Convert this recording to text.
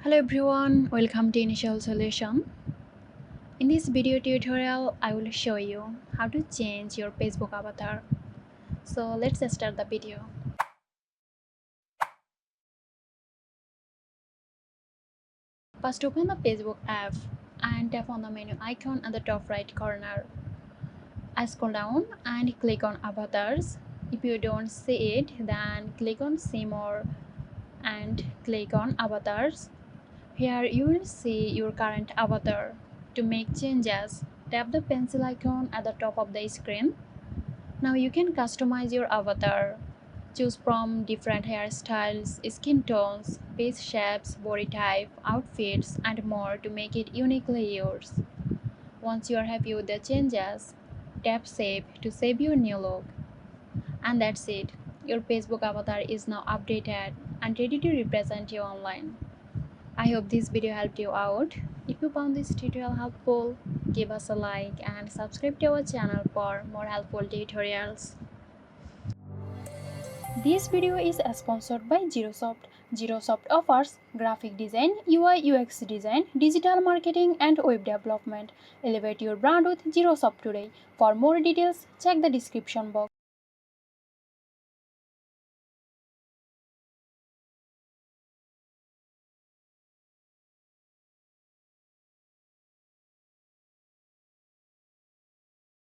Hello everyone, welcome to Initial Solution. In this video tutorial, I will show you how to change your Facebook avatar. So let's start the video. First open the Facebook app and tap on the menu icon at the top right corner. I scroll down and click on avatars. If you don't see it, then click on see more and click on avatars. Here you will see your current avatar. To make changes, tap the pencil icon at the top of the screen. Now you can customize your avatar. Choose from different hairstyles, skin tones, face shapes, body type, outfits, and more to make it uniquely yours. Once you are happy with the changes, tap Save to save your new look. And that's it. Your Facebook avatar is now updated and ready to represent you online. I hope this video helped you out. If you found this tutorial helpful, give us a like and subscribe to our channel for more helpful tutorials. This video is sponsored by Zerosoft. Zerosoft offers graphic design, UI UX design, digital marketing and web development. Elevate your brand with Zerosoft today. For more details, check the description box.